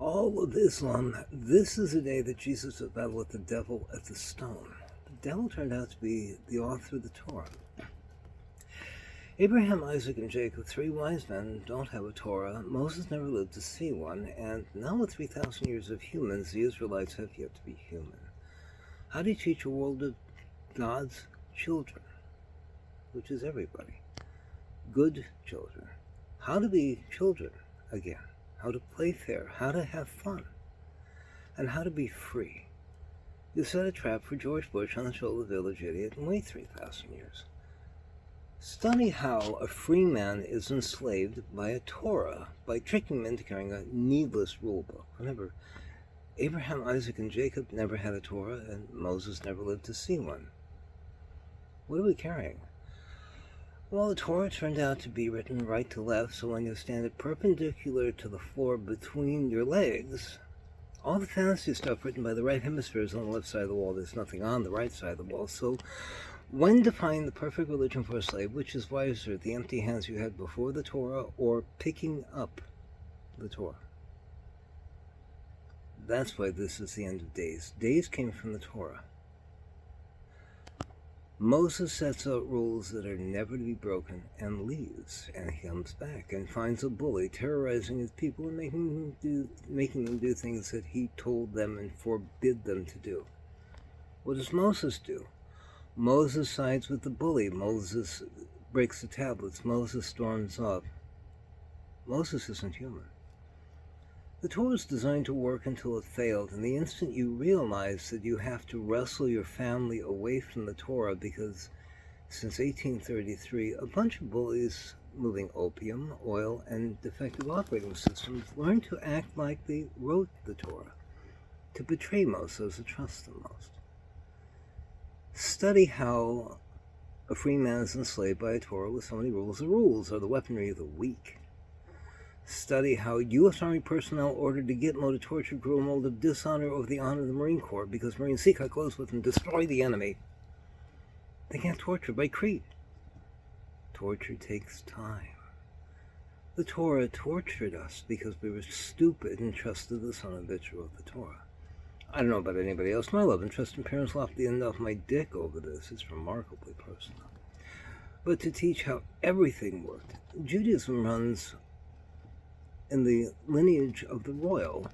All of Islam, this is the day that Jesus did battle with the devil at the stone. The devil turned out to be the author of the Torah. Abraham, Isaac, and Jacob, three wise men, don't have a Torah. Moses never lived to see one, and now with 3,000 years of humans, the Israelites have yet to be human. How do you teach a world of God's children, which is everybody? Good children. How to be children again. How to play fair, how to have fun, and how to be free. You set a trap for George Bush on the shoulder of the village idiot and wait 3,000 years. Study how a free man is enslaved by a Torah, by tricking him into carrying a needless rule book. Remember, Abraham, Isaac, and Jacob never had a Torah, and Moses never lived to see one. What are we carrying? Well, the Torah turned out to be written right to left, so when you stand it perpendicular to the floor between your legs, all the fantasy stuff written by the right hemisphere is on the left side of the wall. There's nothing on the right side of the wall. So when defining the perfect religion for a slave, which is wiser, the empty hands you had before the Torah or picking up the Torah? That's why this is the end of days. Days came from the Torah. Moses sets out rules that are never to be broken and leaves, and he comes back and finds a bully terrorizing his people and making them do things that he told them and forbid them to do. What does Moses do? Moses sides with the bully. Moses breaks the tablets. Moses storms off. Moses isn't human. The Torah is designed to work until it failed, and the instant you realize that you have to wrestle your family away from the Torah, because since 1833, a bunch of bullies moving opium, oil, and defective operating systems learned to act like they wrote the Torah, to betray most those that trust them most. Study how a free man is enslaved by a Torah with so many rules. The rules are the weaponry of the weak. Study how U.S. Army personnel ordered to Gitmo to torture grew a mold of dishonor over the honor of the Marine Corps because Marines seek out close with and destroy the enemy. They can't torture by creed. Torture takes time. The Torah tortured us because we were stupid and trusted the son of a bitch who wrote the Torah. I don't know about anybody else. My love and trust in parents lopped the end off my dick over this. It's remarkably personal. But to teach how everything worked, Judaism runs in the lineage of the royal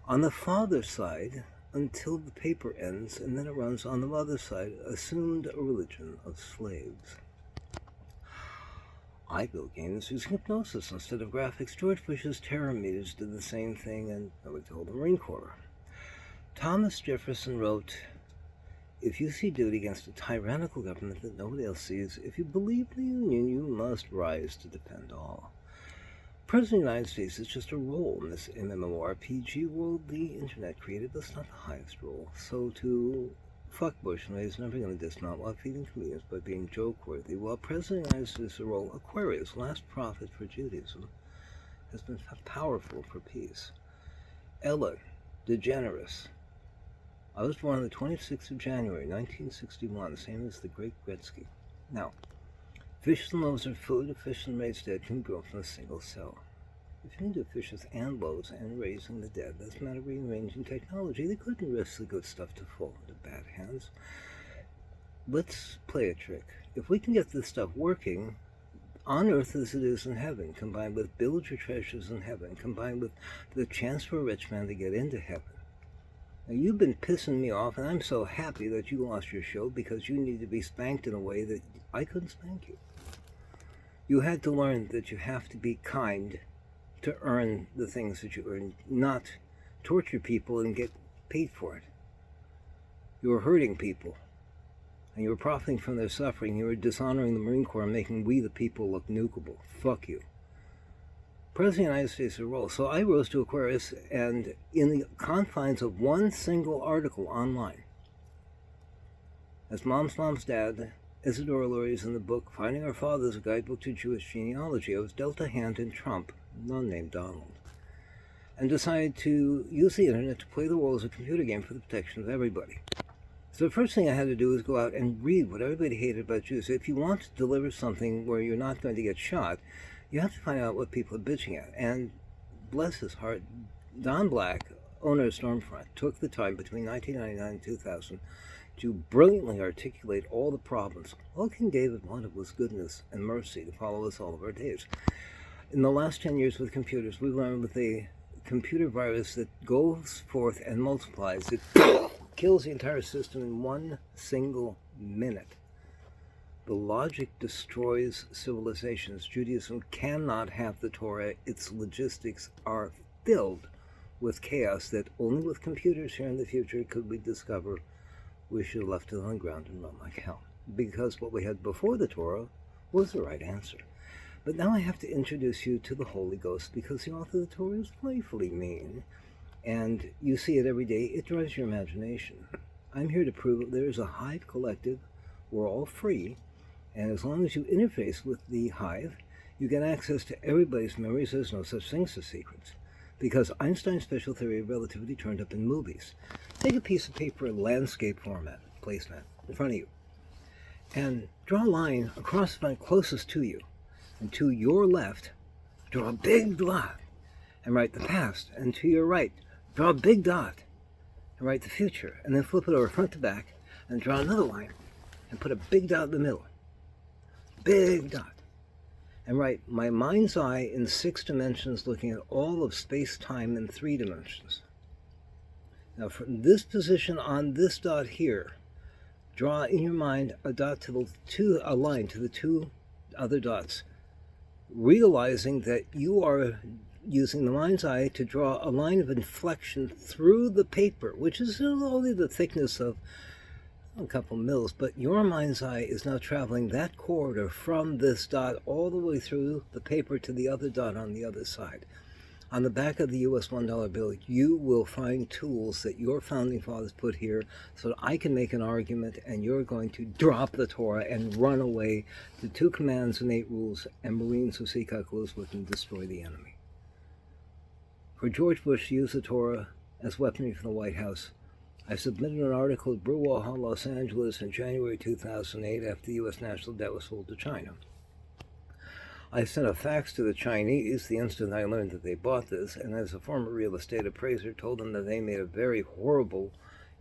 on the father's side until the paper ends, and then it runs on the mother's side, assumed a religion of slaves. I built games using hypnosis instead of graphics. George Bush's terror meters did the same thing, and nobody told the Marine Corps. Thomas Jefferson wrote, "If you see duty against a tyrannical government that nobody else sees, if you believe in the Union, you must rise to defend all." President of the United States is just a role in this MMORPG world the internet created, but it's not the highest role. So to fuck Bush and he's never going to dismount while feeding comedians by being joke-worthy, while President of the United States is a role, Aquarius, last prophet for Judaism, has been powerful for peace. Ellen DeGeneres. I was born on the 26th of January, 1961, same as the great Gretzky. Now, fish and loaves are food. A fish and raised dead can grow from a single cell. If you can do fishes and loaves and raising the dead, that's a matter of rearranging technology. They couldn't risk the good stuff to fall into bad hands. Let's play a trick. If we can get this stuff working on earth as it is in heaven, combined with build your treasures in heaven, combined with the chance for a rich man to get into heaven. Now, you've been pissing me off, and I'm so happy that you lost your show because you need to be spanked in a way that I couldn't spank you. You had to learn that you have to be kind to earn the things that you earn, not torture people and get paid for it. You were hurting people, and you were profiting from their suffering. You were dishonoring the Marine Corps and making we the people look nukable. Fuck you. President of the United States is a role. So I rose to Aquarius, and in the confines of one single article online, as Mom's Dad, Isidore Lurie's in the book Finding Our Fathers, a guidebook to Jewish genealogy, I was dealt a hand in Trump, none named Donald, and decided to use the internet to play the role as a computer game for the protection of everybody. So the first thing I had to do was go out and read what everybody hated about Jews. If you want to deliver something where you're not going to get shot, you have to find out what people are bitching at. And bless his heart, Don Black, owner of Stormfront, took the time between 1999 and 2000 to brilliantly articulate all the problems. All King David wanted was goodness and mercy to follow us all of our days. In the last 10 years with computers, we've learned with a computer virus that goes forth and multiplies, it kills the entire system in one single minute. The logic destroys civilizations. Judaism cannot have the Torah. Its logistics are filled with chaos that only with computers here in the future could we discover we should have left it on the ground and run like hell. Because what we had before the Torah was the right answer. But now I have to introduce you to the Holy Ghost because the author of the Torah is playfully mean. And you see it every day. It drives your imagination. I'm here to prove that there is a hive collective. We're all free. And as long as you interface with the hive, you get access to everybody's memories. There's no such things as secrets. Because Einstein's special theory of relativity turned up in movies. Take a piece of paper in landscape format, placemat, in front of you, and draw a line across the front closest to you. And to your left, draw a big dot and write the past. And to your right, draw a big dot and write the future. And then flip it over front to back and draw another line and put a big dot in the middle. Big dot. And write my mind's eye in 6 dimensions, looking at all of space-time in 3 dimensions. Now from this position on this dot here, draw in your mind a dot to a line to the 2 other dots, realizing that you are using the mind's eye to draw a line of inflection through the paper, which is only the thickness of a couple mils, but your mind's eye is now traveling that corridor from this dot all the way through the paper to the other dot on the other side. On the back of the US $1 bill, you will find tools that your founding fathers put here so that I can make an argument and you're going to drop the Torah and run away to 2 commands and 8 rules and Marines who seek out clues with and destroy the enemy. For George Bush to use the Torah as weaponry for the White House, I submitted an article at Brouhaha, Los Angeles in January 2008 after the U.S. national debt was sold to China. I sent a fax to the Chinese the instant I learned that they bought this, and as a former real estate appraiser, told them that they made a very horrible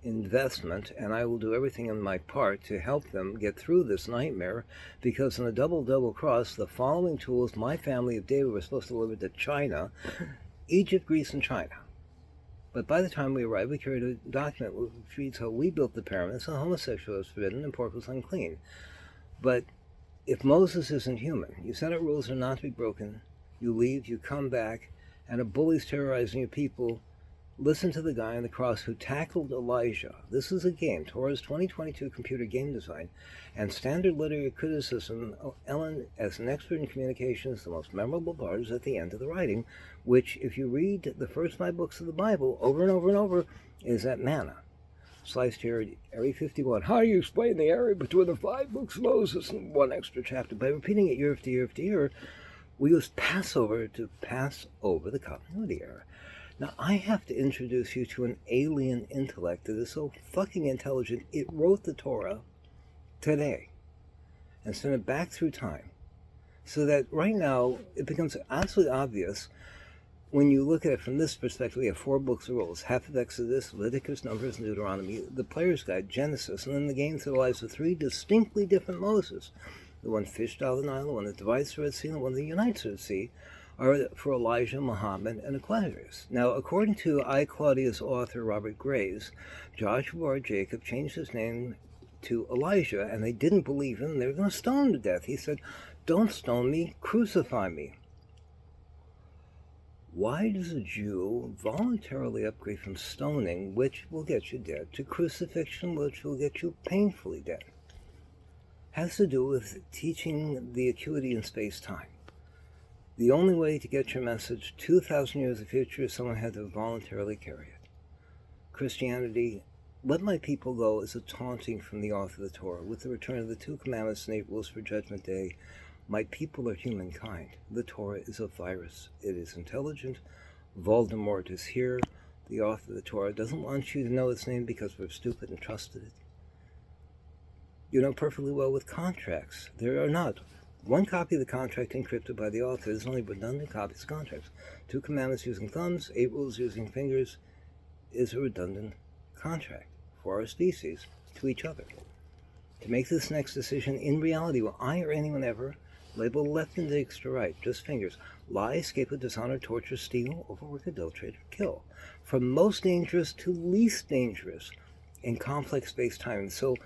investment, and I will do everything in my part to help them get through this nightmare, because in a double cross, the following tools my family of David were supposed to deliver to China, Egypt, Greece, and China. But by the time we arrived, we carried a document which reads how we built the pyramids, and homosexuality was forbidden, and pork was unclean. But if Moses isn't human, you set out rules are not to be broken, you leave, you come back, and a bully's terrorizing your people, listen to the guy on the cross who tackled Elijah. This is a game, Torah's 2022 computer game design, and standard literary criticism. Ellen, as an expert in communications, the most memorable part is at the end of the writing, which, if you read the first 5 books of the Bible over and over and over, is that manna. Sliced here, Area 51. How do you explain the area between the 5 books of Moses and 1 extra chapter? By repeating it year after year after year, we use Passover to pass over the continuity error. Now, I have to introduce you to an alien intellect that is so fucking intelligent, it wrote the Torah today and sent it back through time. So that right now, it becomes absolutely obvious when you look at it from this perspective. We have 4 books of rules, half of Exodus, Leviticus, Numbers, and Deuteronomy, the Player's Guide, Genesis, and then the game through the lives of 3 distinctly different Moses. The one fished out of the Nile, the one that divides the Red Sea, and the one that unites the Red Sea, are for Elijah, Muhammad, and Aquarius. Now, according to I, Claudia's author, Robert Graves, Joshua or Jacob changed his name to Elijah, and they didn't believe him. They were going to stone him to death. He said, "Don't stone me, crucify me." Why does a Jew voluntarily upgrade from stoning, which will get you dead, to crucifixion, which will get you painfully dead? Has to do with teaching the acuity in space-time. The only way to get your message 2,000 years of future is someone had to voluntarily carry it. Christianity, let my people go, is a taunting from the author of the Torah. With the return of the 2 commandments and 8 rules for Judgment Day, my people are humankind. The Torah is a virus. It is intelligent. Voldemort is here. The author of the Torah doesn't want you to know its name because we're stupid and trusted it. You know perfectly well with contracts, there are not One copy of the contract encrypted by the author. There's only redundant copies of contracts. 2 commandments using thumbs, 8 rules using fingers is a redundant contract for our species to each other. To make this next decision in reality, will I or anyone ever label left index to right, just fingers, lie, scapegoat, dishonor, torture, steal, overwork, adulterate, or kill, from most dangerous to least dangerous in complex space-time? So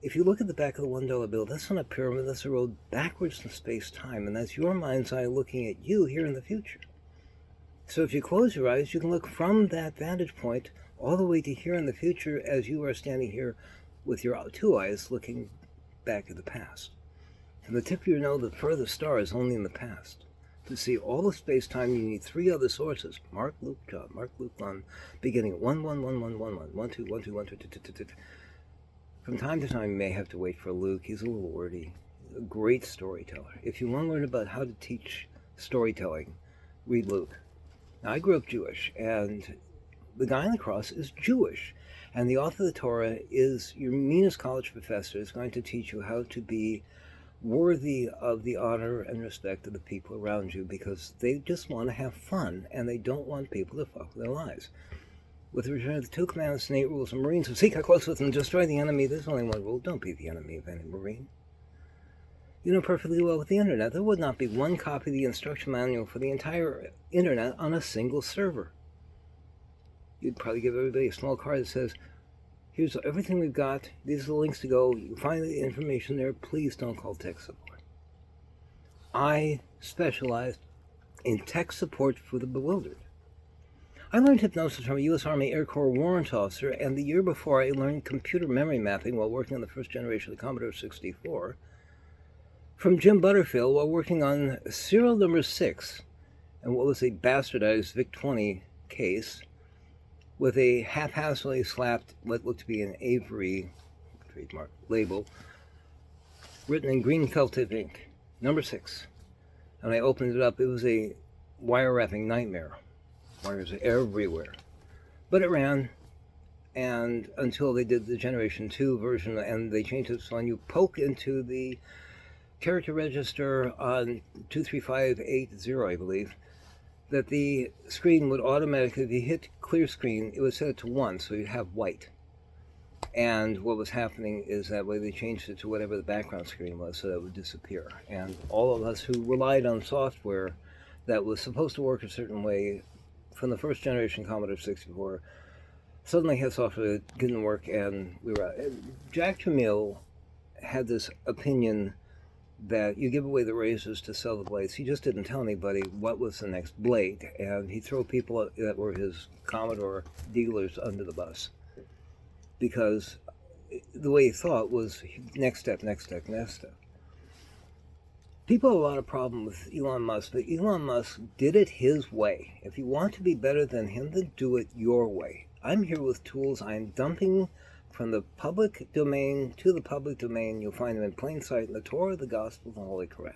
if you look at the back of the $1 bill, that's not a pyramid, that's a road backwards in space-time, and that's your mind's eye looking at you here in the future. So if you close your eyes, you can look from that vantage point all the way to here in the future as you are standing here with your 2 eyes looking back at the past. From the tip of your nose, the furthest star is only in the past. To see all of space-time, you need 3 other sources. Mark, Luke, John. Mark, Luke, 1, beginning at 1, 1, 1, 1, 1, 1, 1, 2, 1, 2, 1, 2, 2, 2, 2, 2. From time to time, you may have to wait for Luke. He's a little wordy. A great storyteller. If you want to learn about how to teach storytelling, read Luke. Now, I grew up Jewish, and the guy on the cross is Jewish. And the author of the Torah is your meanest college professor, is going to teach you how to be worthy of the honor and respect of the people around you, because they just want to have fun and they don't want people to fuck with their lives. With regard to the 2 commandments and 8 rules of Marines, who seek how close with and destroy the enemy, there's only one rule: don't be the enemy of any Marine. You know perfectly well with the internet, there would not be one copy of the instruction manual for the entire internet on a single server. You'd probably give everybody a small card that says, here's everything we've got, these are the links to go, you can find the information there, please don't call tech support. I specialized in tech support for the bewildered. I learned hypnosis from a U.S. Army Air Corps warrant officer, and the year before I learned computer memory mapping while working on the first generation of the Commodore 64 from Jim Butterfield while working on serial number 6 and what was a bastardized VIC-20 case with a haphazardly slapped what looked to be an Avery trademark label written in green felted ink, number 6. And I opened it up, it was a wire wrapping nightmare. Wires everywhere. But it ran, and until they did the Generation 2 version, and they changed it so when you poke into the character register on 23580, I believe, that the screen would automatically, if you hit clear screen, it would set it to 1, so you'd have white. And what was happening is that way they changed it to whatever the background screen was, so that it would disappear. And all of us who relied on software that was supposed to work a certain way from the first generation Commodore 64 suddenly had software that didn't work, and we were out. Jack Tramiel had this opinion that you give away the razors to sell the blades. He just didn't tell anybody what was the next blade, and he'd throw people that were his Commodore dealers under the bus, because the way he thought was next step, next step, next step. People have a lot of problem with Elon Musk, but Elon Musk did it his way. If you want to be better than him, then do it your way. I'm here with tools I'm dumping from the public domain to the public domain. You'll find them in plain sight in the Torah, the Gospel, and the Holy Quran.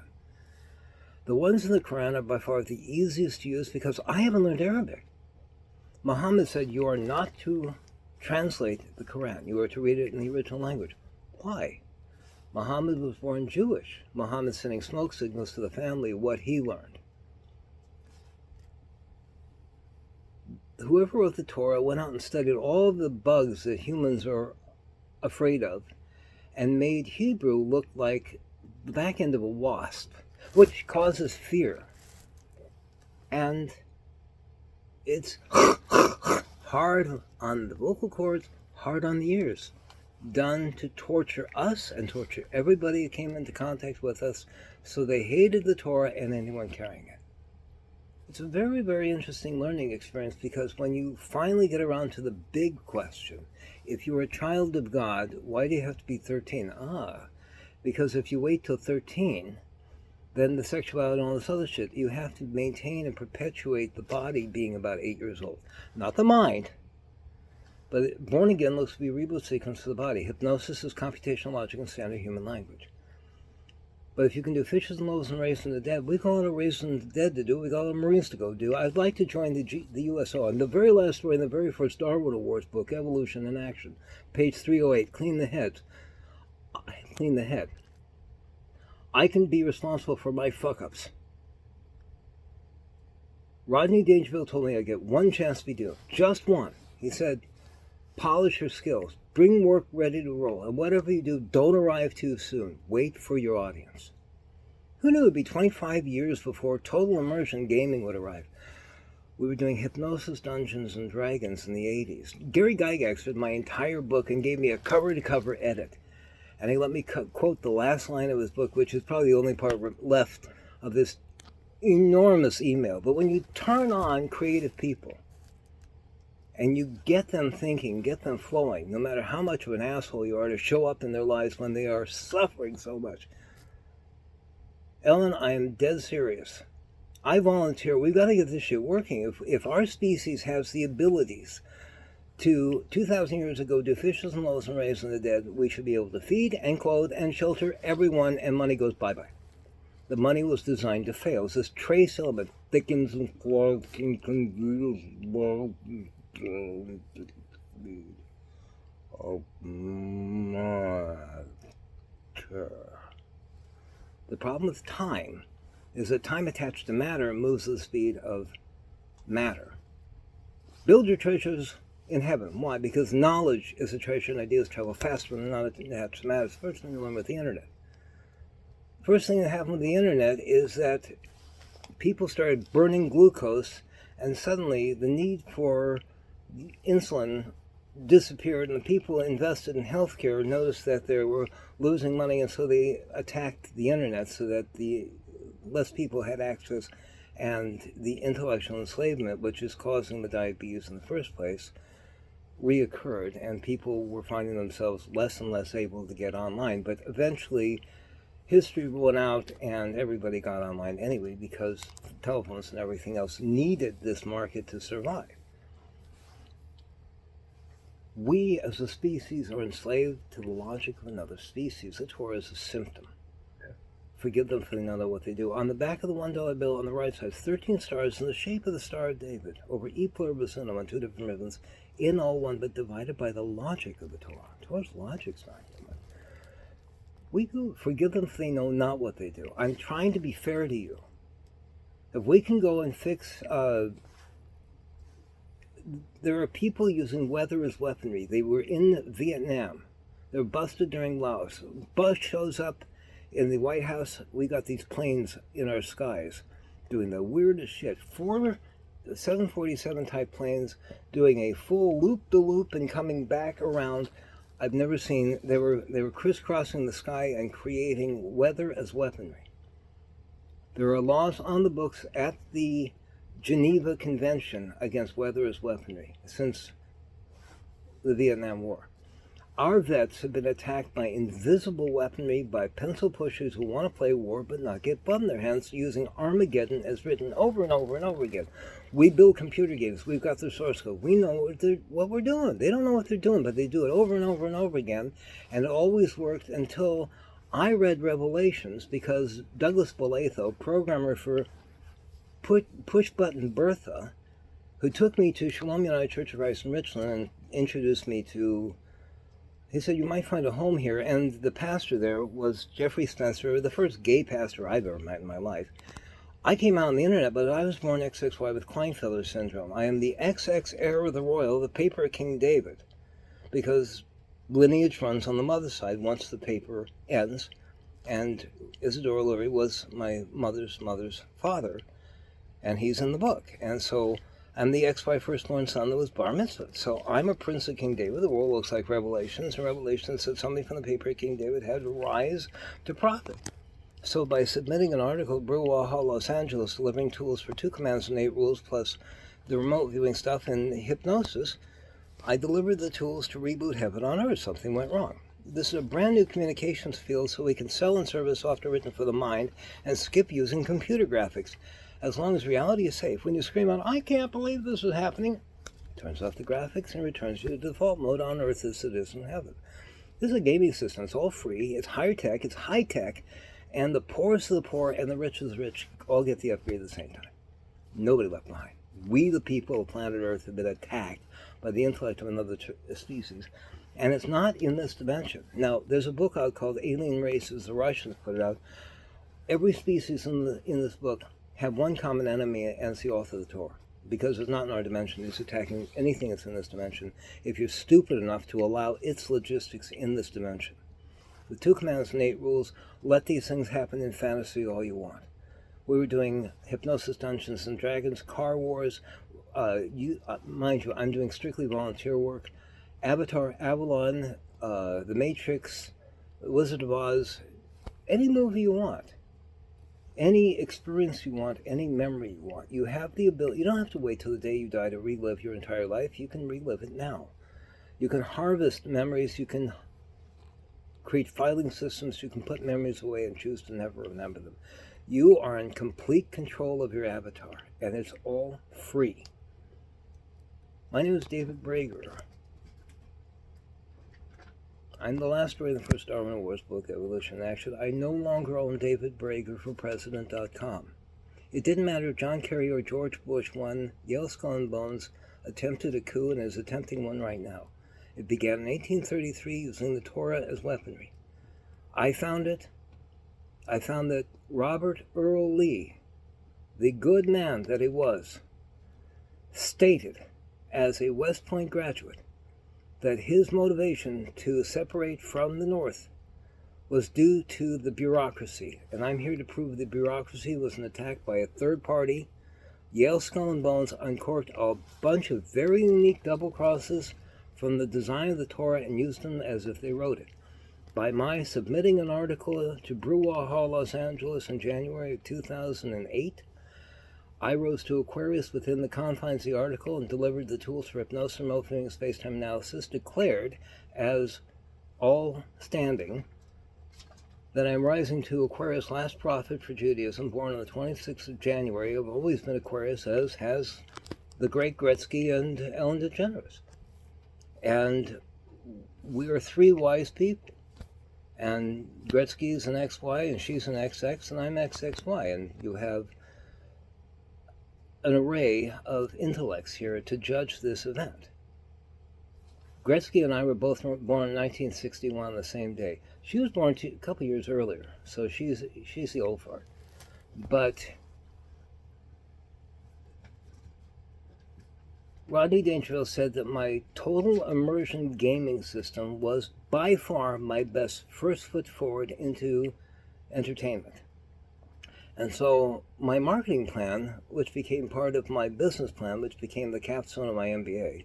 The ones in the Quran are by far the easiest to use because I haven't learned Arabic. Muhammad said you are not to translate the Quran. You are to read it in the original language. Why? Muhammad was born Jewish. Muhammad sending smoke signals to the family of what he learned. Whoever wrote the Torah went out and studied all of the bugs that humans are afraid of and made Hebrew look like the back end of a wasp, which causes fear. And it's hard on the vocal cords, hard on the ears, done to torture us and torture everybody who came into contact with us, so they hated the Torah and anyone carrying it. It's a very, very interesting learning experience, because when you finally get around to the big question, if you're a child of God, why do you have to be 13? Because if you wait till 13, then the sexuality and all this other shit, you have to maintain and perpetuate the body being about 8 years old. Not the mind. But born again looks to be a reboot sequence for the body. Hypnosis is computational logic and standard human language. But if you can do fishes and loaves and raising the dead, we call it a raising the dead to do. We call it Marines to go do. I'd like to join the USO. And the very last story in the very first Darwin Awards book, Evolution in Action, page 308, clean the head. Clean the head. I can be responsible for my fuck-ups. Rodney Dangerfield told me I get one chance to be doing, just one. He said, polish your skills, bring work ready to roll, and whatever you do, don't arrive too soon. Wait for your audience. Who knew it would be 25 years before total immersion gaming would arrive? We were doing hypnosis Dungeons and Dragons in the 80s. Gary Gygax read my entire book and gave me a cover-to-cover edit. And he let me quote the last line of his book, which is probably the only part left of this enormous email. But when you turn on creative people and you get them thinking, get them flowing, no matter how much of an asshole you are to show up in their lives when they are suffering so much. Ellen, I am dead serious. I volunteer. We've got to get this shit working. If our species has the abilities to, 2,000 years ago, do fishes and loaves and raise the dead, we should be able to feed and clothe and shelter everyone, and money goes bye-bye. The money was designed to fail. It's this trace element thickens and flows. The problem with time is that time attached to matter moves at the speed of matter. Build your treasures in heaven. Why? Because knowledge is a treasure and ideas travel faster than knowledge attached to matter. It's the first thing you learn with the internet. First thing that happened with the internet is that people started burning glucose, and suddenly the need for insulin disappeared, and the people invested in healthcare noticed that they were losing money, and so they attacked the internet so that the less people had access, and the intellectual enslavement, which is causing the diabetes in the first place, reoccurred, and people were finding themselves less and less able to get online. But eventually history won out and everybody got online anyway, because telephones and everything else needed this market to survive. We as a species are enslaved to the logic of another species. The Torah is a symptom. Forgive them for they don't know what they do. On the back of the $1 bill on the right side, 13 stars in the shape of the Star of David, over E pluribus unum on two different ribbons, in all one, but divided by the logic of the Torah. Torah's logic's not human. We do forgive them for they know not what they do. I'm trying to be fair to you. If we can go and fix, there are people using weather as weaponry. They were in Vietnam. They were busted during Laos. Bush shows up in the White House. We got these planes in our skies doing the weirdest shit. 4 747 type planes doing a full loop-de-loop and coming back around. I've never seen. They were crisscrossing the sky and creating weather as weaponry. There are laws on the books at the Geneva Convention against weather as weaponry since the Vietnam War. Our vets have been attacked by invisible weaponry, by pencil pushers who want to play war but not get blood in their hands, using Armageddon as written over and over and over again. We build computer games. We've got the source code. We know what we're doing. They don't know what they're doing, but they do it over and over and over again, and it always worked until I read Revelations, because Douglas Boletho, programmer for Push Button Bertha, who took me to Shalom United Church of Christ in Richland and introduced me to, he said, you might find a home here. And the pastor there was Jeffrey Spencer, the first gay pastor I've ever met in my life. I came out on the internet, but I was born XXY with Klinefelter syndrome. I am the XX heir of the royal, the paper of King David, because lineage runs on the mother's side once the paper ends. And Isidore Lurie was my mother's father, and he's in the book. And so I'm the XY firstborn son that was bar mitzvah. So I'm a prince of King David. The world looks like Revelations, and Revelations said somebody from the paper of King David had to rise to prophet. So by submitting an article, Brewaha, Los Angeles, delivering tools for 2 commands and 8 rules, plus the remote viewing stuff and hypnosis, I delivered the tools to reboot heaven on earth. Something went wrong. This is a brand new communications field, so we can sell and service software written for the mind and skip using computer graphics. As long as reality is safe, when you scream out, I can't believe this is happening, it turns off the graphics and returns you to default mode on earth as it is in heaven. This is a gaming system. It's all free. It's high-tech. It's high-tech. And the poorest of the poor and the rich of the rich all get the upgrade at the same time. Nobody left behind. We, the people of planet Earth, have been attacked by the intellect of another species. And it's not in this dimension. Now, there's a book out called Alien Races. The Russians put it out. Every species in this book have one common enemy, and it's the author of the Torah. Because it's not in our dimension, it's attacking anything that's in this dimension, if you're stupid enough to allow its logistics in this dimension. The 2 commandments and 8 rules: let these things happen in fantasy all you want. We were doing Hypnosis Dungeons and Dragons, Car Wars. Mind you, I'm doing strictly volunteer work. Avatar, Avalon, The Matrix, Wizard of Oz, any movie you want. Any experience you want, any memory you want. You have the ability. You don't have to wait till the day you die to relive your entire life. You can relive it now. You can harvest memories. You can create filing systems. You can put memories away and choose to never remember them. You are in complete control of your avatar, and it's all free. My name is David Brager. I'm the last story in the first Darwin Wars book, Evolution in Action. I no longer own David Brager for President.com. It didn't matter if John Kerry or George Bush won. Yale Skull and Bones attempted a coup and is attempting one right now. It began in 1833 using the Torah as weaponry. I found it. I found that Robert Earl Lee, the good man that he was, stated as a West Point graduate that his motivation to separate from the North was due to the bureaucracy. And I'm here to prove the bureaucracy was an attack by a third party. Yale Skull and Bones uncorked a bunch of very unique double crosses from the design of the Torah and used them as if they wrote it. By my submitting an article to Brewer Hall, Los Angeles in January of 2008, I rose to Aquarius within the confines of the article and delivered the tools for hypnosis, remote viewing, and space-time analysis, declared as all standing that I'm rising to Aquarius, last prophet for Judaism, born on the 26th of January. I've always been Aquarius, as has the great Gretzky and Ellen DeGeneres. And we are 3 wise people. And Gretzky's an XY, and she's an XX, and I'm XXY. And you have an array of intellects here to judge this event. Gretzky and I were both born in 1961 on the same day. She was born a couple years earlier, so she's the old fart. But Rodney Dangerfield said that my total immersion gaming system was by far my best first foot forward into entertainment. And so my marketing plan, which became part of my business plan, which became the capstone of my MBA,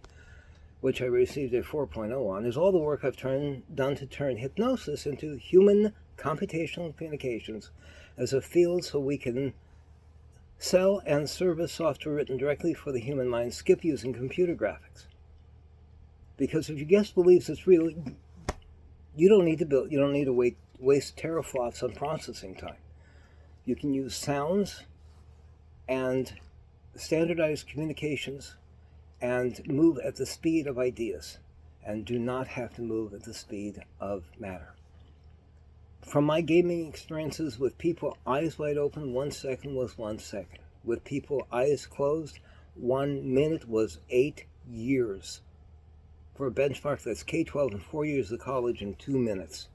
which I received a 4.0 on, is all the work I've done to turn hypnosis into human computational communications as a field so we can sell and service software written directly for the human mind, skip using computer graphics. Because if your guest believes it's real, you don't need to waste teraflops on processing time. You can use sounds and standardized communications and move at the speed of ideas, and do not have to move at the speed of matter. From my gaming experiences with people eyes wide open, 1 second was 1 second. With people eyes closed, 1 minute was 8 years. For a benchmark, that's K-12 and 4 years of college in 2 minutes.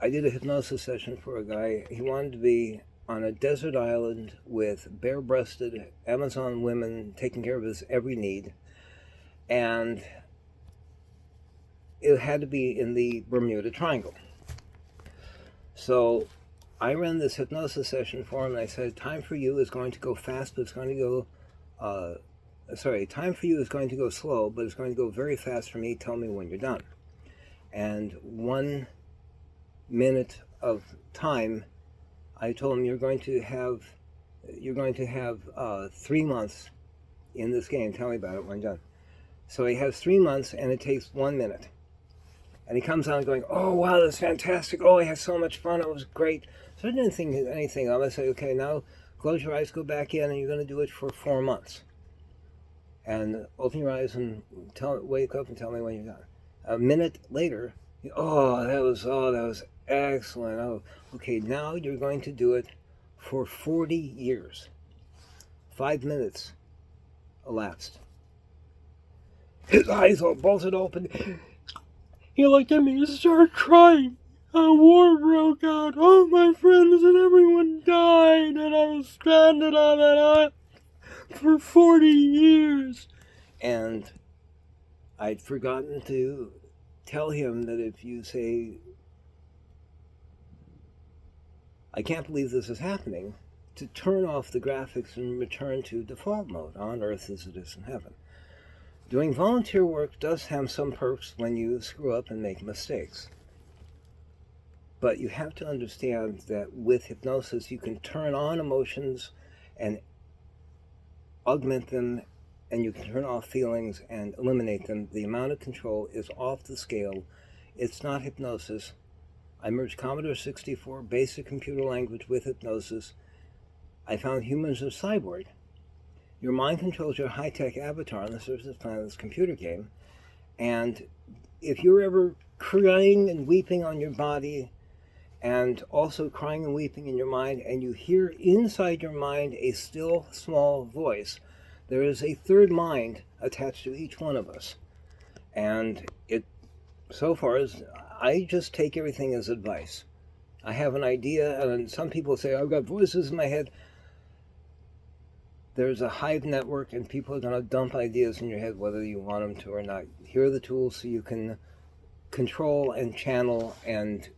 I did a hypnosis session for a guy. He wanted to be on a desert island with bare-breasted Amazon women taking care of his every need. And it had to be in the Bermuda Triangle. So I ran this hypnosis session for him, and I said, time for you is going to go fast, but it's going to go, time for you is going to go slow, but it's going to go very fast for me. Tell me when you're done. And 1 minute of time, I told him, you're going to have 3 months in this game. Tell me about it when I'm done. So he has 3 months, and it takes 1 minute. And he comes out going, oh, wow, that's fantastic. Oh, I had so much fun. It was great. So I didn't think anything of it. I said, okay, now close your eyes, go back in, and you're going to do it for 4 months. And open your eyes and wake up and tell me when you're done. A minute later, that was excellent. Oh, okay, now you're going to do it for 40 years. 5 minutes elapsed. His eyes all bolted open. He looked at me and started crying. a war broke out. All my friends and everyone died, and I was stranded on an island for 40 years. And I'd forgotten to tell him that if you say, I can't believe this is happening, to turn off the graphics and return to default mode, on Earth as it is in heaven. Doing volunteer work does have some perks when you screw up and make mistakes. But you have to understand that with hypnosis, you can turn on emotions and augment them, and you can turn off feelings and eliminate them. The amount of control is off the scale. It's not hypnosis. I merged Commodore 64 basic computer language with hypnosis. I found humans are cyborg. Your mind controls your high-tech avatar on the surface of this computer game. And if you're ever crying and weeping on your body, and also crying and weeping in your mind, and you hear inside your mind a still, small voice, there is a third mind attached to each one of us. And it, so far, I just take everything as advice. I have an idea, and some people say, I've got voices in my head. There's a hive network, and people are going to dump ideas in your head whether you want them to or not. Here are the tools so you can control and channel and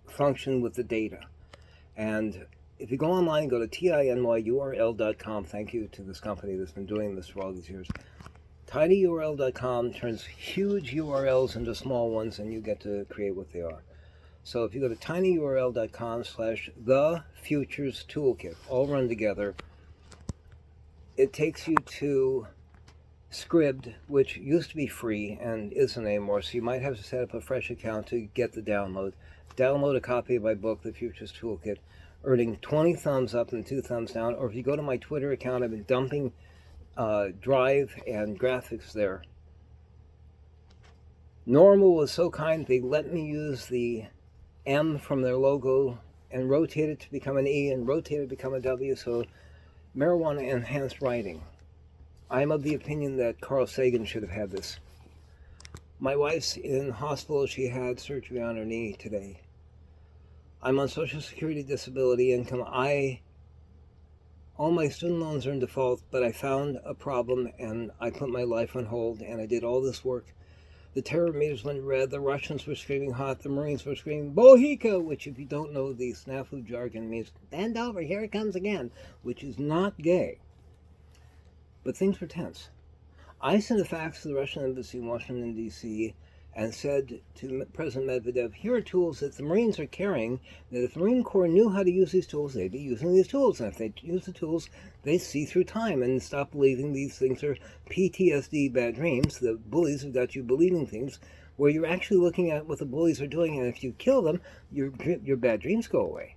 function with the data. And if you go online, go to tinyurl.com. Thank you to this company that's been doing this for all these years. tinyurl.com turns huge URLs into small ones, and you get to create what they are. So if you go to tinyurl.com/thefuturestoolkit, all run together, it takes you to Scribd, which used to be free and isn't anymore, so you might have to set up a fresh account to get the download. Download a copy of my book, The Future's Toolkit, earning 20 thumbs up and 2 thumbs down. Or if you go to my Twitter account, I've been dumping drive and graphics there. Normal was so kind, they let me use the M from their logo and rotate it to become an E and rotate it to become a W, so marijuana-enhanced writing. I'm of the opinion that Carl Sagan should have had this. My wife's in hospital. She had surgery on her knee today. I'm on Social Security disability income. All my student loans are in default, but I found a problem and I put my life on hold and I did all this work. The terror meters went red, the Russians were screaming hot, the Marines were screaming Bohika, which if you don't know the snafu jargon means bend over, here it comes again, which is not gay. But things were tense. I sent a fax to the Russian embassy in Washington, D.C., and said to President Medvedev, here are tools that the Marines are carrying, that if the Marine Corps knew how to use these tools, they'd be using these tools. And if they use the tools, they see through time and stop believing these things are PTSD, bad dreams. The bullies have got you believing things where you're actually looking at what the bullies are doing, and if you kill them, your bad dreams go away.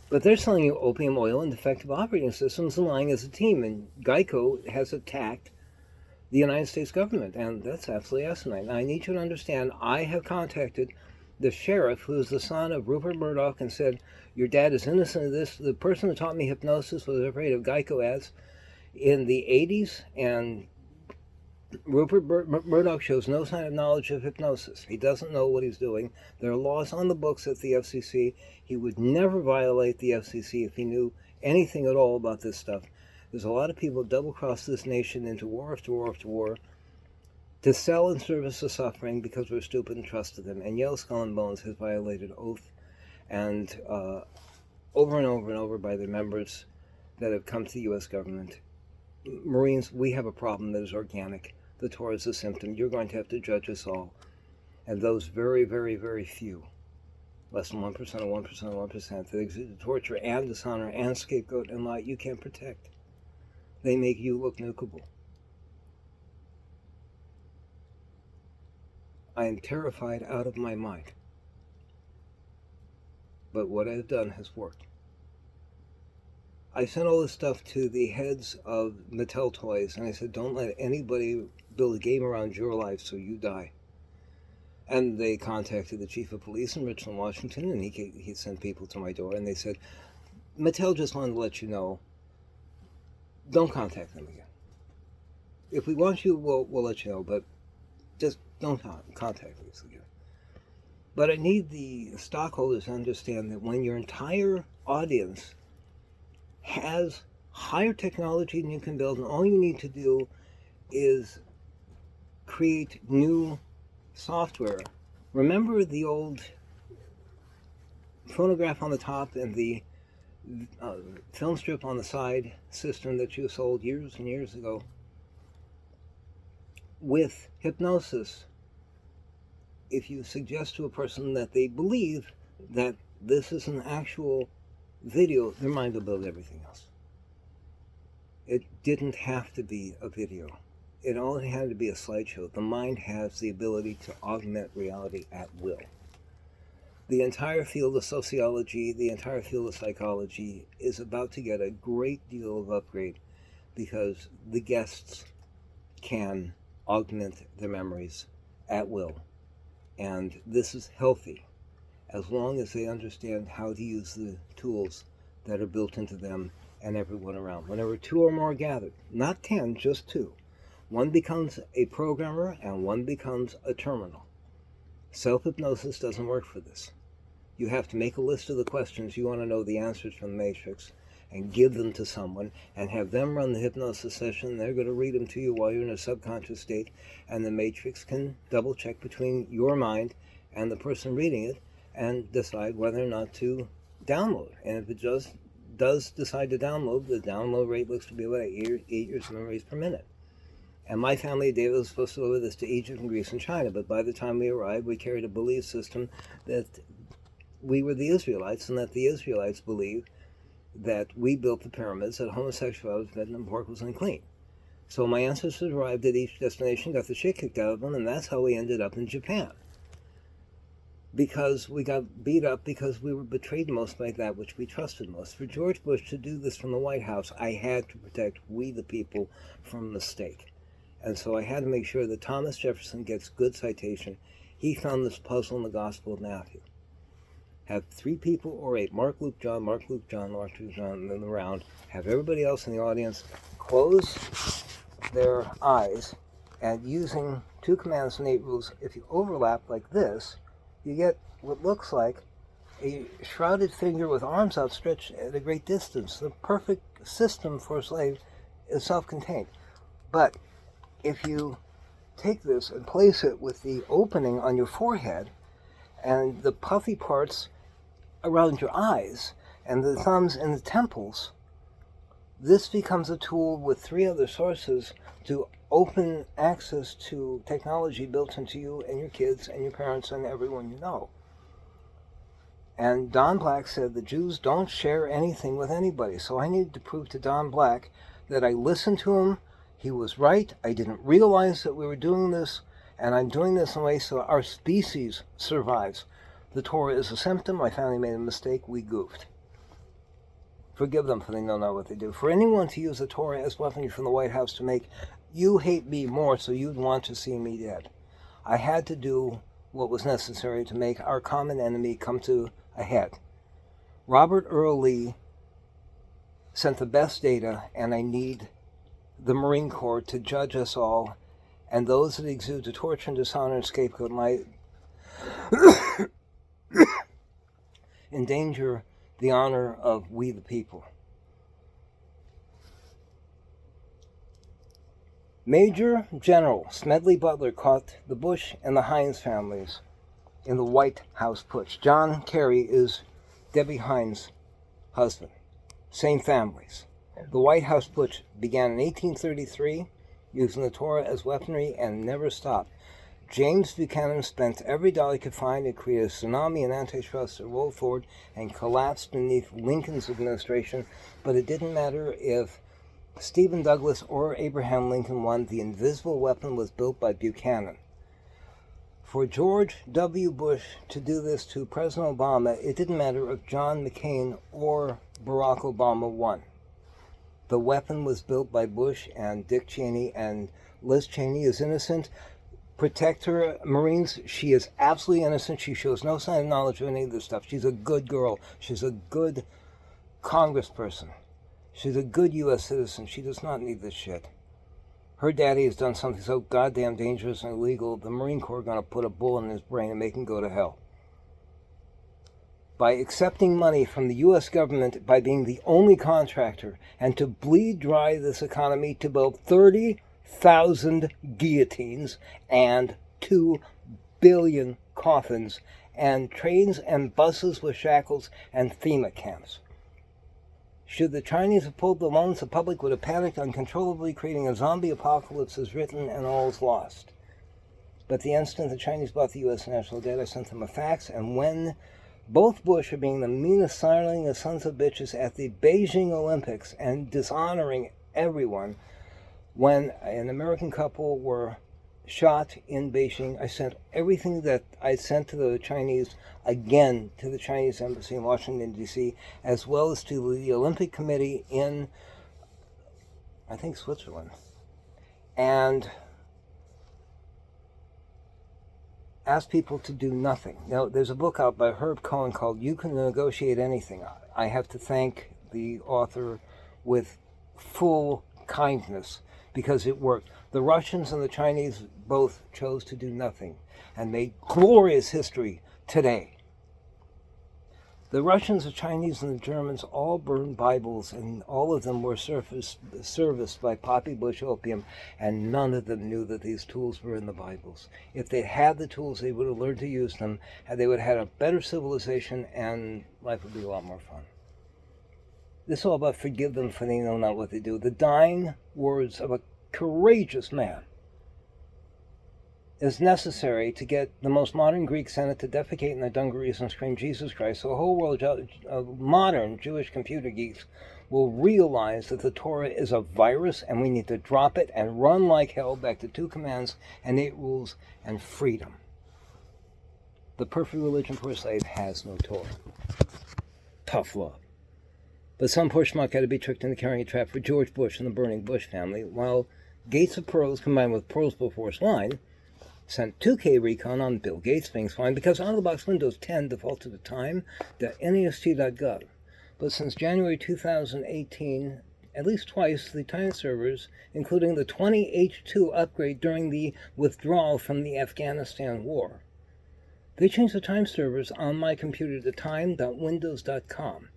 But they're selling you opium oil and defective operating systems and lying as a team, and Geico has attacked the United States government, and that's absolutely asinine. Now, I need you to understand, I have contacted the sheriff, who is the son of Rupert Murdoch, and said, your dad is innocent of this. The person who taught me hypnosis was afraid of Geico ads in the 80s, and Rupert Murdoch shows no sign of knowledge of hypnosis. He doesn't know what he's doing. There are laws on the books at the FCC. He would never violate the FCC if he knew anything at all about this stuff. There's a lot of people double-cross this nation into war after war after war to sell and service the suffering because we're stupid and trusted them. And Yale Skull and Bones has violated oath, and over and over and over by the members that have come to the U.S. government. Marines, we have a problem that is organic. The Torah is a symptom. You're going to have to judge us all. And those very, very, very few, less than 1% of 1% of 1%, that exhibit torture and dishonor and scapegoat and lie, you can't protect. They make you look nukable. I am terrified out of my mind. But what I've done has worked. I sent all this stuff to the heads of Mattel Toys, and I said, don't let anybody build a game around your life so you die. And they contacted the chief of police in Richland, Washington, and he sent people to my door, and they said, Mattel just wanted to let you know, don't contact them again. If we want you, we'll let you know, but just don't contact us again. But I need the stockholders to understand that when your entire audience has higher technology than you can build, and all you need to do is create new software. Remember the old phonograph on the top and the film strip on the side system that you sold years and years ago? With hypnosis, if you suggest to a person that they believe that this is an actual video, their mind will build everything else. It didn't have to be a video. It only had to be a slideshow. The mind has the ability to augment reality at will. The entire field of sociology, the entire field of psychology is about to get a great deal of upgrade because the guests can augment their memories at will. And this is healthy as long as they understand how to use the tools that are built into them and everyone around. Whenever two or more gathered, not 10, just two, one becomes a programmer and one becomes a terminal. Self-hypnosis doesn't work for this. You have to make a list of the questions you want to know the answers from the Matrix and give them to someone and have them run the hypnosis session. They're going to read them to you while you're in a subconscious state, and the Matrix can double check between your mind and the person reading it and decide whether or not to download. And if it does decide to download, the download rate looks to be about 8 years of memories per minute. And my family, David, was supposed to deliver this to Egypt and Greece and China, but by the time we arrived, we carried a belief system that we were the Israelites, and that the Israelites believed that we built the pyramids, that homosexuality, bed and pork was unclean. So my ancestors arrived at each destination, got the shit kicked out of them, and that's how we ended up in Japan. Because we got beat up because we were betrayed most by that which we trusted most. For George Bush to do this from the White House, I had to protect we the people from mistake. And so I had to make sure that Thomas Jefferson gets good citation. He found this puzzle in the Gospel of Matthew. Have 3 people or 8, Mark, Luke, John, Mark, Luke, John, Mark, Luke, John, in the round. Have everybody else in the audience close their eyes, and using 2 commands and 8 rules, if you overlap like this, you get what looks like a shrouded figure with arms outstretched at a great distance. The perfect system for a slave is self-contained. But if you take this and place it with the opening on your forehead and the puffy parts around your eyes and the thumbs in the temples, this becomes a tool with 3 other sources to open access to technology built into you and your kids and your parents and everyone you know. And Don Black said the Jews don't share anything with anybody. So I needed to prove to Don Black that I listened to him. He was right. I didn't realize that we were doing this, and I'm doing this in a way so our species survives. The Torah is a symptom. My family made a mistake. We goofed. Forgive them, for they know not what they do. For anyone to use the Torah as weaponry from the White House to make you hate me more so you'd want to see me dead, I had to do what was necessary to make our common enemy come to a head. Robert Earl Lee sent the best data, and I need the Marine Corps to judge us all, and those that exude to torture and dishonor and scapegoat might endanger the honor of we the people. Major General Smedley Butler caught the Bush and the Hines families in the White House putsch. John Kerry is Debbie Hines' husband. Same families. The White House putsch began in 1833, using the Torah as weaponry, and never stopped. James Buchanan spent every dollar he could find to create a tsunami and antitrust that rolled forward and collapsed beneath Lincoln's administration, but it didn't matter if Stephen Douglas or Abraham Lincoln won. The invisible weapon was built by Buchanan. For George W. Bush to do this to President Obama, it didn't matter if John McCain or Barack Obama won. The weapon was built by Bush and Dick Cheney, and Liz Cheney is innocent. Protect her, Marines. She is absolutely innocent. She shows no sign of knowledge of any of this stuff. She's a good girl. She's a good congressperson. She's a good U.S. citizen. She does not need this shit. Her daddy has done something so goddamn dangerous and illegal, the Marine Corps are going to put a bullet in his brain and make him go to hell. by accepting money from the U.S. government, by being the only contractor, and to bleed dry this economy to build 30,000 guillotines and 2 billion coffins and trains and buses with shackles and FEMA camps. Should the Chinese have pulled the loans, the public would have panicked uncontrollably, creating a zombie apocalypse is written and all is lost. But the instant the Chinese bought the U.S. national debt, I sent them a fax, and when both Bush are being the meanest, silentest sons of bitches at the Beijing Olympics and dishonoring everyone, when an American couple were shot in Beijing, I sent everything that I sent to the Chinese again to the Chinese embassy in Washington, D.C., as well as to the Olympic Committee in, I think, Switzerland. And asked people to do nothing. Now, there's a book out by Herb Cohen called You Can Negotiate Anything. I have to thank the author with full kindness because it worked. The Russians and the Chinese both chose to do nothing and made glorious history today. The Russians, the Chinese, and the Germans all burned Bibles, and all of them were serviced by poppy bush opium, and none of them knew that these tools were in the Bibles. If they had the tools, they would have learned to use them, and they would have had a better civilization, and life would be a lot more fun. This is all about forgive them, for they know not what they do. The dying words of a courageous man is necessary to get the most modern Greek Senate to defecate in their dungarees and scream Jesus Christ, so a whole world of modern Jewish computer geeks will realize that the Torah is a virus and we need to drop it and run like hell back to 2 commands and 8 rules and freedom. The perfect religion for a slave has no Torah. Tough love. But some poor schmuck had to be tricked into carrying a trap for George Bush and the burning Bush family, while Gates of Pearls combined with Pearls before swine sent 2K recon on Bill Gates being swine because out-of-the-box Windows 10 defaulted to time.nast.gov. But since January 2018, at least twice, the time servers, including the 20H2 upgrade during the withdrawal from the Afghanistan war, they changed the time servers on my computer to time.windows.com.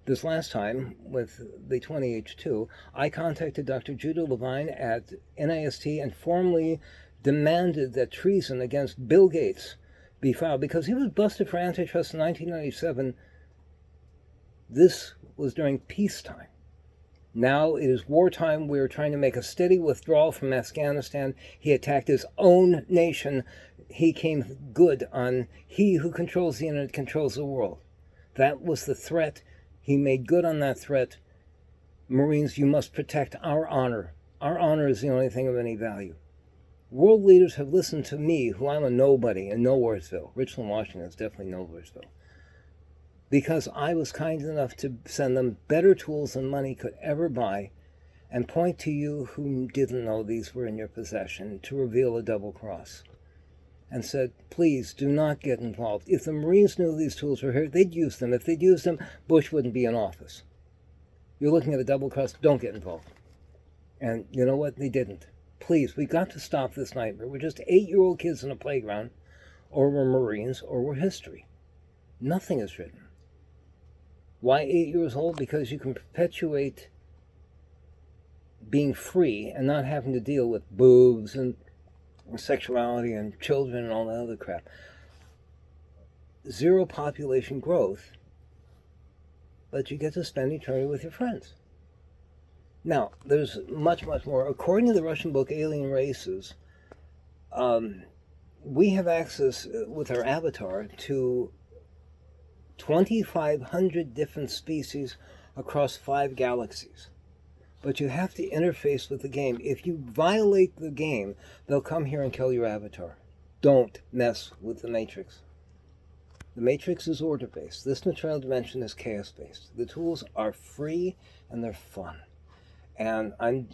This last time, with the 20H2, I contacted Dr. Judah Levine at NAST and formally demanded that treason against Bill Gates be filed because he was busted for antitrust in 1997. This was during peacetime. Now it is wartime. We are trying to make a steady withdrawal from Afghanistan. He attacked his own nation. He came good on he who controls the internet controls the world. That was the threat. He made good on that threat. Marines, you must protect our honor. Our honor is the only thing of any value. World leaders have listened to me, who I'm a nobody in Nowheresville. Richland, Washington is definitely Nowheresville. Because I was kind enough to send them better tools than money could ever buy and point to you who didn't know these were in your possession to reveal a double cross. And said, please do not get involved. If the Marines knew these tools were here, they'd use them. If they'd used them, Bush wouldn't be in office. You're looking at a double cross, don't get involved. And you know what? They didn't. Please, we've got to stop this nightmare. We're just 8-year-old kids in a playground, or we're Marines, or we're history. Nothing is written. Why 8 years old? Because you can perpetuate being free and not having to deal with boobs and sexuality and children and all that other crap. Zero population growth, but you get to spend eternity with your friends. Now, there's much, much more. According to the Russian book Alien Races, we have access with our avatar to 2,500 different species across 5 galaxies. But you have to interface with the game. If you violate the game, they'll come here and kill your avatar. Don't mess with the Matrix. The Matrix is order-based. This material dimension is chaos-based. The tools are free and they're fun. And I'm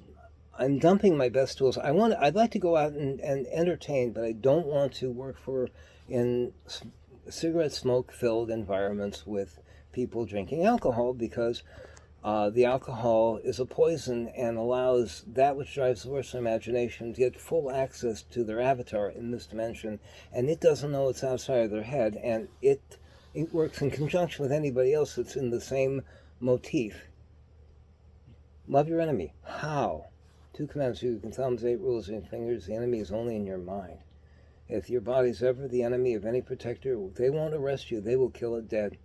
dumping my best tools. I'd like to go out and entertain, but I don't want to work in cigarette smoke-filled environments with people drinking alcohol because the alcohol is a poison and allows that which drives the worst imagination to get full access to their avatar in this dimension, and it doesn't know it's outside of their head, and it It works in conjunction with anybody else that's in the same motif. Love your enemy. How? 2 commands, you can thumbs, 8 rules in your fingers. The enemy is only in your mind. If your body's ever the enemy of any protector, they won't arrest you. They will kill it dead.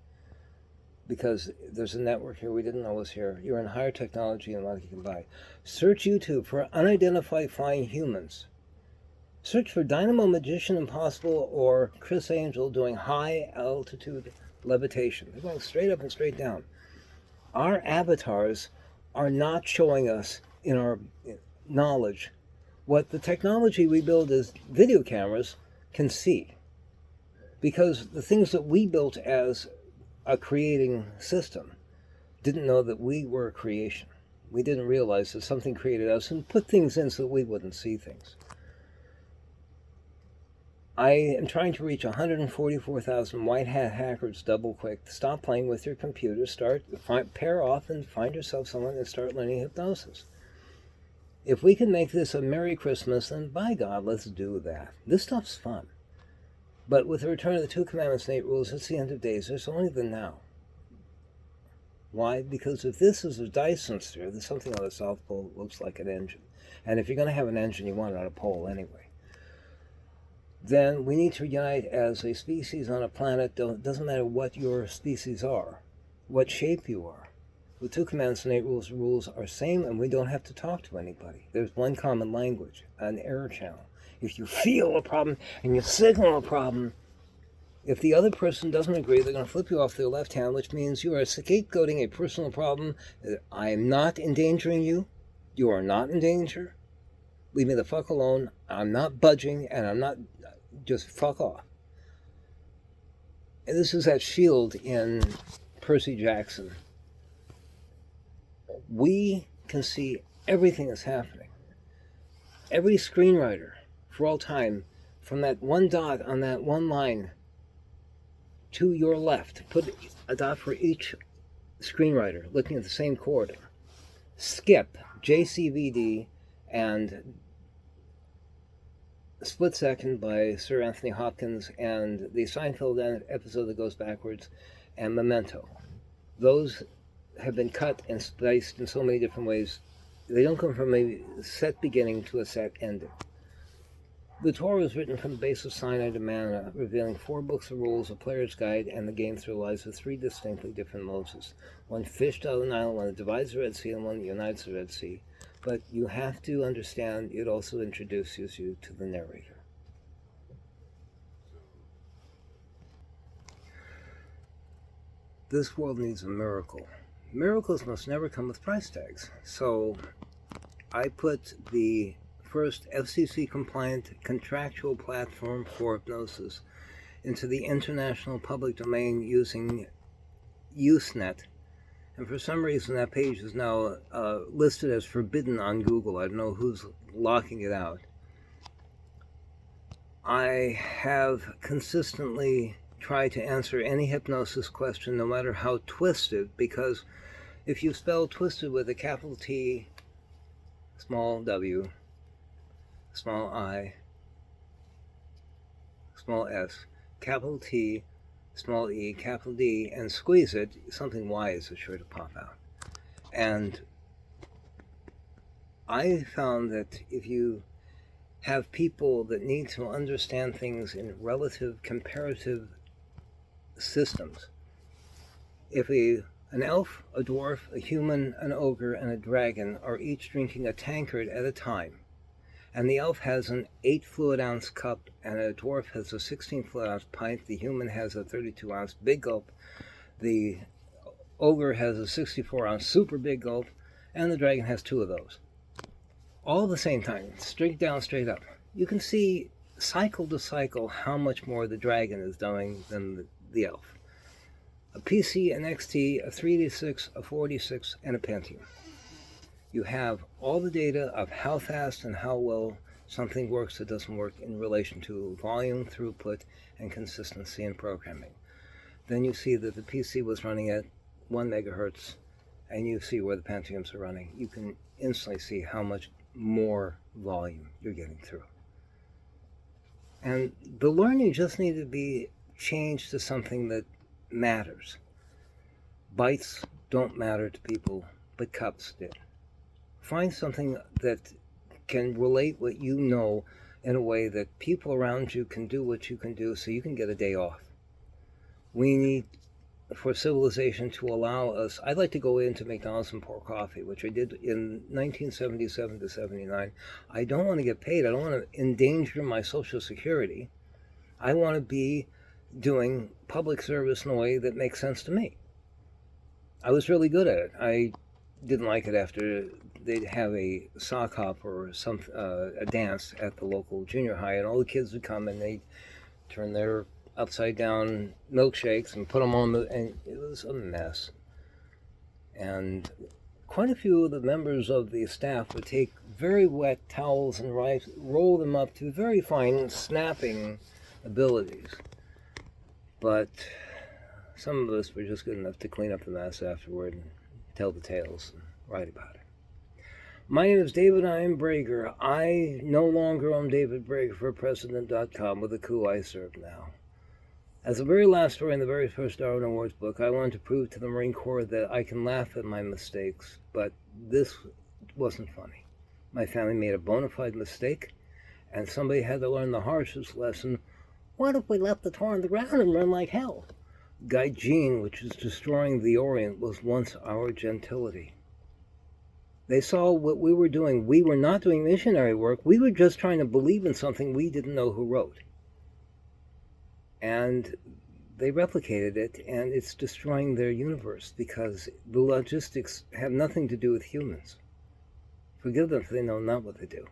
Because there's a network here we didn't know was here. You're in higher technology than what you can buy. Search YouTube for unidentified flying humans. Search for Dynamo Magician Impossible or Chris Angel doing high altitude levitation. They're going straight up and straight down. Our avatars are not showing us in our knowledge what the technology we build as video cameras can see. Because the things that we built as a creating system didn't know that we were a creation. We didn't realize that something created us and put things in so that we wouldn't see things. I am trying to reach 144,000 white hat hackers double quick. Stop playing with your computer, pair off and find yourself someone and start learning hypnosis. If we can make this a Merry Christmas, then by God, let's do that. This stuff's fun. But with the return of the 2 commandments and 8 rules, it's the end of days. There's only the now. Why? Because if this is a Dyson sphere, there's something on the South Pole that looks like an engine. And if you're going to have an engine, you want it on a pole anyway. Then we need to unite as a species on a planet. It doesn't matter what your species are, what shape you are. The 2 commandments and 8 rules are same, and we don't have to talk to anybody. There's one common language, an error channel. If you feel a problem and you signal a problem, if the other person doesn't agree, they're going to flip you off their left hand, which means you are scapegoating a personal problem. I am not endangering you. You are not in danger. Leave me the fuck alone. I'm not budging, and I'm not... Just fuck off. And this is that shield in Percy Jackson. We can see everything that's happening. Every screenwriter, for all time, from that one dot on that one line to your left, put a dot for each screenwriter looking at the same chord. Skip, JCVD, and Split Second by Sir Anthony Hopkins, and the Seinfeld episode that goes backwards, and Memento. Those have been cut and spliced in so many different ways. They don't come from a set beginning to a set ending. The Torah was written from the base of Sinai to Manna, revealing 4 books of rules, a player's guide, and the game through the lives of 3 distinctly different Moses. One fished out of the Nile, one that divides the Red Sea, and one that unites the Red Sea. But you have to understand it also introduces you to the narrator. This world needs a miracle. Miracles must never come with price tags. So I put the first FCC-compliant contractual platform for hypnosis into the international public domain using Usenet. And for some reason, that page is now listed as forbidden on Google. I don't know who's locking it out. I have consistently tried to answer any hypnosis question, no matter how twisted, because if you spell twisted with a capital T, small w, small I, small s, capital T, small e, capital D, and squeeze it, something wise is sure to pop out. And I found that if you have people that need to understand things in relative, comparative systems, if an elf, a dwarf, a human, an ogre, and a dragon are each drinking a tankard at a time, and the elf has an 8 fluid ounce cup, and a dwarf has a 16 fluid ounce pint, the human has a 32 ounce big gulp, the ogre has a 64 ounce super big gulp, and the dragon has 2 of those. All at the same time, straight down, straight up. You can see cycle to cycle how much more the dragon is doing than the elf. A PC, an XT, a 3D6, a 4D6, and a Pentium. You have all the data of how fast and how well something works or doesn't work in relation to volume, throughput, and consistency in programming. Then you see that the PC was running at 1 megahertz, and you see where the Pentiums are running. You can instantly see how much more volume you're getting through. And the learning just needed to be changed to something that matters. Bites don't matter to people, but cups did. Find something that can relate what you know in a way that people around you can do what you can do so you can get a day off. We need for civilization to allow us. I'd like to go into McDonald's and pour coffee, which I did in 1977 to 79. I don't want to get paid. I don't want to endanger my Social Security. I want to be doing public service in a way that makes sense to me. I was really good at it. I didn't like it after they'd have a sock hop or a dance at the local junior high, and all the kids would come and they'd turn their upside down milkshakes and put them on and it was a mess. And quite a few of the members of the staff would take very wet towels and roll them up to very fine snapping abilities. But some of us were just good enough to clean up the mess afterward and tell the tales and write about it. My name is David I. M. Brager. I no longer am David Brager for President.com with the coup I serve now. As the very last story in the very first Darwin Awards book, I wanted to prove to the Marine Corps that I can laugh at my mistakes, but this wasn't funny. My family made a bona fide mistake, and somebody had to learn the harshest lesson. What if we left the tar on the ground and run like hell? Gaijin, which is destroying the Orient, was once our gentility. They saw what we were doing. We were not doing missionary work. We were just trying to believe in something we didn't know who wrote. And they replicated it, and it's destroying their universe because the logistics have nothing to do with humans. Forgive them if they know not what they do.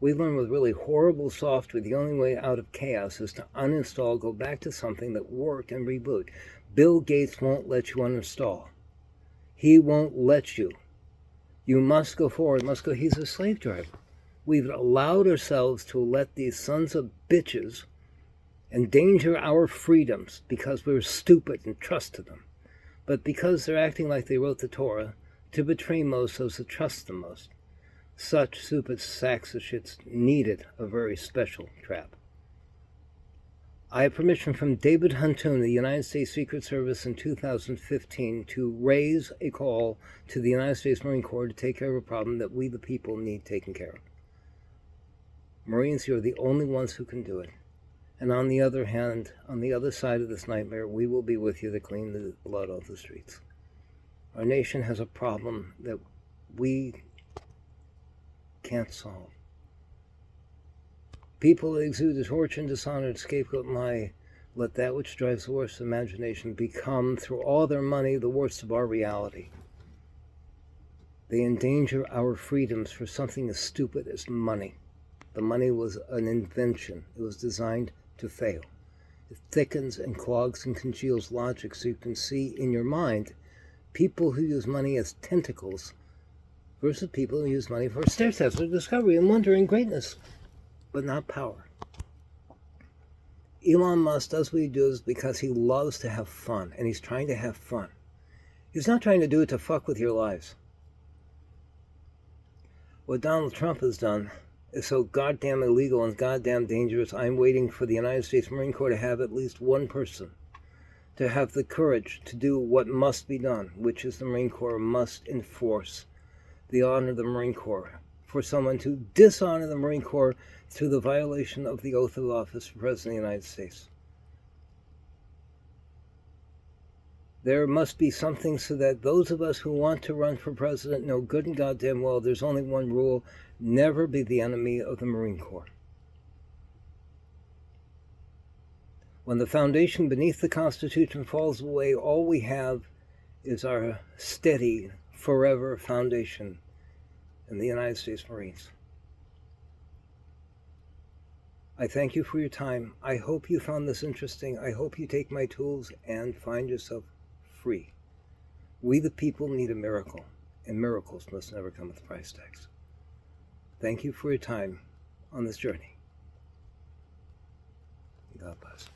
We learn with really horrible software, the only way out of chaos is to uninstall, go back to something that worked, and reboot. Bill Gates won't let you uninstall. He won't let you. You must go forward, must go. He's a slave driver. We've allowed ourselves to let these sons of bitches endanger our freedoms because we're stupid and trusted them. But because they're acting like they wrote the Torah, to betray most so to trust them most. Such stupid sacks of shits needed a very special trap. I have permission from David Huntoon, the United States Secret Service, in 2015 to raise a call to the United States Marine Corps to take care of a problem that we the people need taken care of. Marines, you're the only ones who can do it. And on the other hand, on the other side of this nightmare, we will be with you to clean the blood off the streets. Our nation has a problem that we can't solve. People that exude the torture and dishonor, scapegoat and lie, let that which drives the worst imagination become, through all their money, the worst of our reality. They endanger our freedoms for something as stupid as money. The money was an invention. It was designed to fail. It thickens and clogs and congeals logic so you can see in your mind people who use money as tentacles versus people who use money for stair steps of discovery and wonder and greatness, but not power. Elon Musk does what he does because he loves to have fun, and he's trying to have fun. He's not trying to do it to fuck with your lives. What Donald Trump has done is so goddamn illegal and goddamn dangerous. I'm waiting for the United States Marine Corps to have at least one person to have the courage to do what must be done, which is the Marine Corps must enforce the honor of the Marine Corps. For someone to dishonor the Marine Corps through the violation of the oath of office for President of the United States. There must be something so that those of us who want to run for president know good and goddamn well there's only one rule: never be the enemy of the Marine Corps. When the foundation beneath the Constitution falls away, all we have is our steady, forever foundation in the United States Marines. I thank you for your time. I hope you found this interesting. I hope you take my tools and find yourself free. We the people need a miracle, and miracles must never come with price tags. Thank you for your time on this journey. God bless.